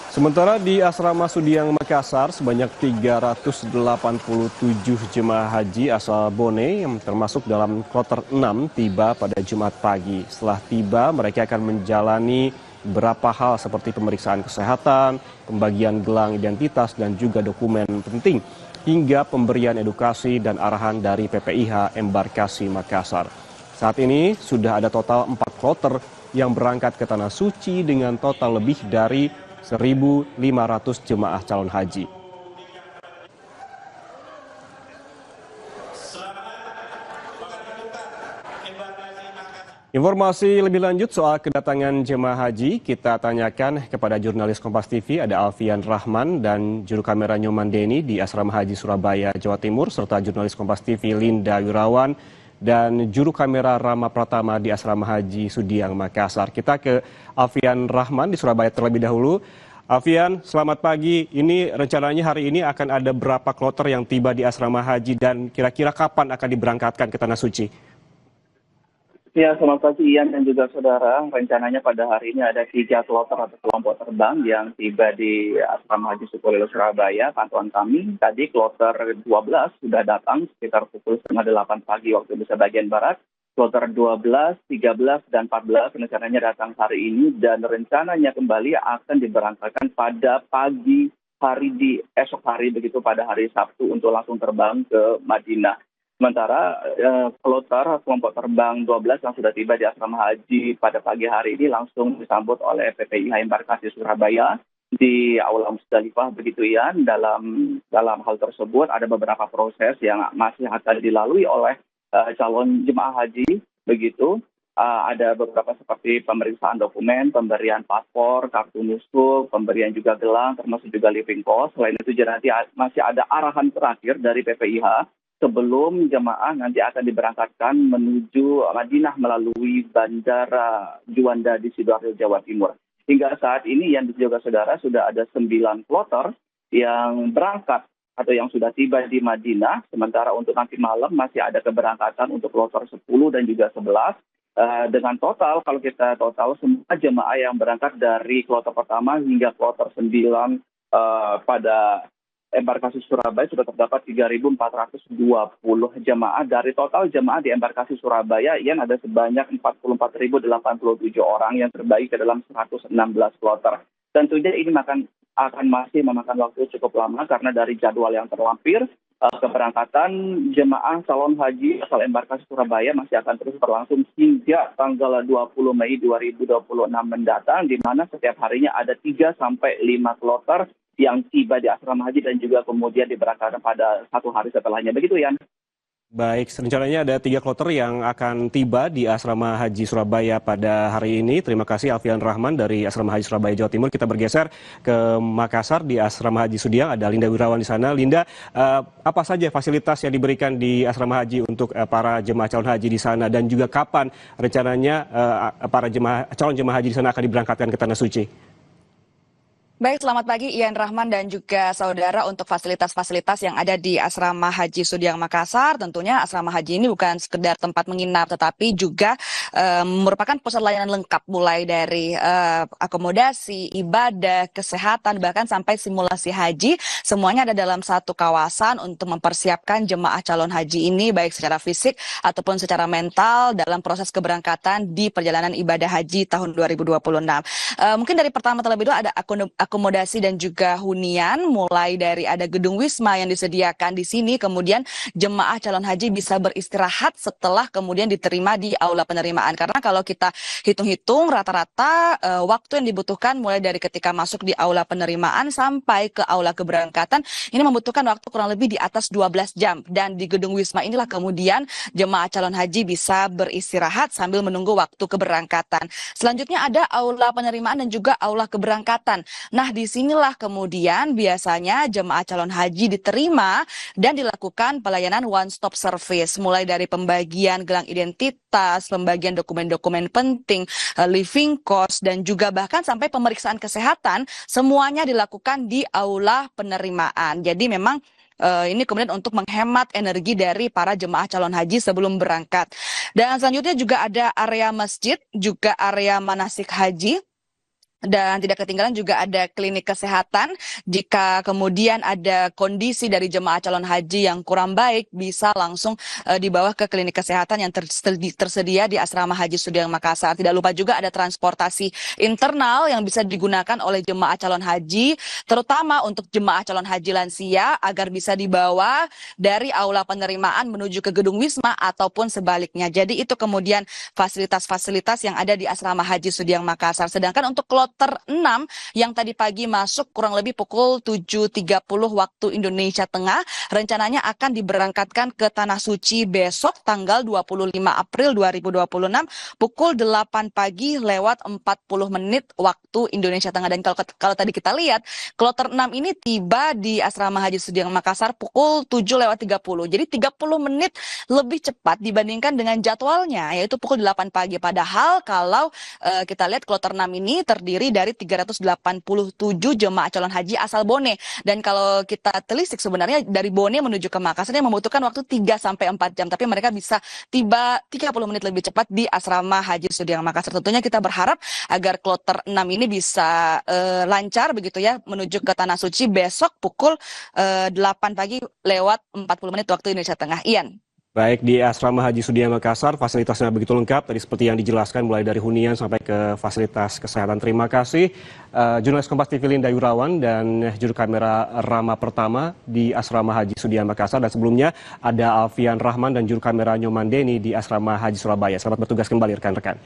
Sementara di Asrama Sudiang Makassar, sebanyak 387 jemaah haji asal Bone yang termasuk dalam kloter 6 tiba pada Jumat pagi. Setelah tiba, mereka akan menjalani beberapa hal seperti pemeriksaan kesehatan, pembagian gelang identitas, dan juga dokumen penting, hingga pemberian edukasi dan arahan dari PPIH Embarkasi Makassar. Saat ini sudah ada total 4 kloter yang berangkat ke Tanah Suci dengan total lebih dari 1.500 jemaah calon haji. Informasi lebih lanjut soal kedatangan jemaah haji kita tanyakan kepada jurnalis Kompas TV, ada Alfian Rahman dan juru kamera Nyoman Deni di Asrama Haji Surabaya, Jawa Timur, serta jurnalis Kompas TV Linda Wirawan dan juru kamera Rama Pratama di Asrama Haji Sudiang Makassar. Kita ke Alfian Rahman di Surabaya terlebih dahulu. Alfian, selamat pagi. Ini rencananya hari ini akan ada berapa kloter yang tiba di Asrama Haji dan kira-kira kapan akan diberangkatkan ke Tanah Suci? Ya, selamat pagi Ian dan juga saudara. Rencananya pada hari ini ada 3 kloter atau kelompok terbang yang tiba di Asrama Haji Sukolilo Surabaya. Pantauan kami tadi kloter 12 sudah datang sekitar pukul 7:30 pagi waktu Indonesia bagian Barat. Kloter 12, 13, dan 14 rencananya datang hari ini dan rencananya kembali akan diberangkatkan pada pagi hari di esok hari begitu pada hari Sabtu untuk langsung terbang ke Madinah. Sementara kloter kelompok terbang 12 yang sudah tiba di Asrama Haji pada pagi hari ini langsung disambut oleh PPIH Embarkasi Surabaya di Aula Musdalifah begitu ya. Dalam hal tersebut ada beberapa proses yang masih akan dilalui oleh calon jemaah haji begitu. Ada beberapa seperti pemeriksaan dokumen, pemberian paspor, kartu nusuk, pemberian juga gelang, termasuk juga living cost. Selain itu nanti masih ada arahan terakhir dari PPIH sebelum jemaah nanti akan diberangkatkan menuju Madinah melalui Bandara Juanda di Sidoarjo, Jawa Timur. Hingga saat ini yang juga saudara sudah ada 9 kloter yang berangkat atau yang sudah tiba di Madinah. Sementara untuk nanti malam masih ada keberangkatan untuk kloter 10 dan juga 11. Dengan total, kalau kita total semua jemaah yang berangkat dari kloter pertama hingga kloter 9 pada Embarkasi Surabaya sudah terdapat 3.420 jemaah. Dari total jemaah di Embarkasi Surabaya, yang ada sebanyak 44.087 orang yang terbagi ke dalam 116 kloter. Tentunya ini akan masih memakan waktu cukup lama karena dari jadwal yang terlampir, keberangkatan jemaah calon haji asal Embarkasi Surabaya masih akan terus berlangsung hingga tanggal 20 Mei 2026 mendatang, di mana setiap harinya ada 3 sampai 5 kloter yang tiba di Asrama Haji dan juga kemudian diberangkatkan pada 1 hari setelahnya. Begitu, Yan. Baik, rencananya ada 3 kloter yang akan tiba di Asrama Haji Surabaya pada hari ini. Terima kasih Alfian Rahman dari Asrama Haji Surabaya, Jawa Timur. Kita bergeser ke Makassar di Asrama Haji Sudiang. Ada Linda Wirawan di sana. Linda, apa saja fasilitas yang diberikan di Asrama Haji untuk para jemaah calon haji di sana dan juga kapan rencananya para calon jemaah haji di sana akan diberangkatkan ke Tanah Suci? Baik, selamat pagi Ian Rahman dan juga saudara. Untuk fasilitas-fasilitas yang ada di Asrama Haji Sudiang Makassar, tentunya Asrama Haji ini bukan sekedar tempat menginap, tetapi juga merupakan pusat layanan lengkap mulai dari akomodasi, ibadah, kesehatan, bahkan sampai simulasi haji. Semuanya ada dalam satu kawasan untuk mempersiapkan jemaah calon haji ini baik secara fisik ataupun secara mental dalam proses keberangkatan di perjalanan ibadah haji tahun 2026. Mungkin dari pertama terlebih dulu ada akomodasi dan juga hunian, mulai dari ada gedung wisma yang disediakan di sini, kemudian jemaah calon haji bisa beristirahat setelah kemudian diterima di aula penerimaan. Karena kalau kita hitung-hitung rata-rata waktu yang dibutuhkan mulai dari ketika masuk di aula penerimaan sampai ke aula keberangkatan ini membutuhkan waktu kurang lebih di atas 12 jam. Dan di gedung wisma inilah kemudian jemaah calon haji bisa beristirahat sambil menunggu waktu keberangkatan. Selanjutnya ada aula penerimaan dan juga aula keberangkatan. Nah, disinilah kemudian biasanya jemaah calon haji diterima dan dilakukan pelayanan one-stop service. Mulai dari pembagian gelang identitas, pembagian dokumen-dokumen penting, living cost, dan juga bahkan sampai pemeriksaan kesehatan, semuanya dilakukan di aula penerimaan. Jadi memang Ini kemudian untuk menghemat energi dari para jemaah calon haji sebelum berangkat. Dan selanjutnya juga ada area masjid, juga area manasik haji. Dan tidak ketinggalan juga ada klinik kesehatan. Jika kemudian ada kondisi dari jemaah calon haji yang kurang baik, bisa langsung dibawa ke klinik kesehatan yang tersedia di Asrama Haji Sudiang Makassar. Tidak lupa juga ada transportasi internal yang bisa digunakan oleh jemaah calon haji, terutama untuk jemaah calon haji lansia, agar bisa dibawa dari aula penerimaan menuju ke gedung Wisma ataupun sebaliknya. Jadi itu kemudian fasilitas-fasilitas yang ada di Asrama Haji Sudiang Makassar. Sedangkan untuk Kloter 6 yang tadi pagi masuk kurang lebih pukul 7.30 waktu Indonesia Tengah, rencananya akan diberangkatkan ke Tanah Suci besok tanggal 25 April 2026 pukul 8 pagi lewat 40 menit waktu Indonesia Tengah. Dan kalau tadi kita lihat, Kloter 6 ini tiba di Asrama Haji Sudiang Makassar pukul 7.30. Jadi 30 menit lebih cepat dibandingkan dengan jadwalnya, yaitu pukul 8 pagi. Padahal kalau kita lihat Kloter 6 ini terdiri dari 387 jemaah calon haji asal Bone. Dan kalau kita telisik sebenarnya dari Bone menuju ke Makassar membutuhkan waktu 3-4 jam. Tapi mereka bisa tiba 30 menit lebih cepat di Asrama Haji Sudiang Makassar. Tentunya kita berharap agar Kloter 6 ini bisa lancar begitu ya, menuju ke Tanah Suci besok pukul 8 pagi lewat 40 menit waktu Indonesia Tengah. Ian. Baik, di Asrama Haji Sudiang Makassar fasilitasnya begitu lengkap tadi seperti yang dijelaskan mulai dari hunian sampai ke fasilitas kesehatan. Terima kasih jurnalis Kompas TV Linda Yurawan dan juru kamera Rama Pertama di Asrama Haji Sudiang Makassar, dan sebelumnya ada Alfian Rahman dan juru kamera Nyoman Deni di Asrama Haji Surabaya. Selamat bertugas kembali rekan-rekan.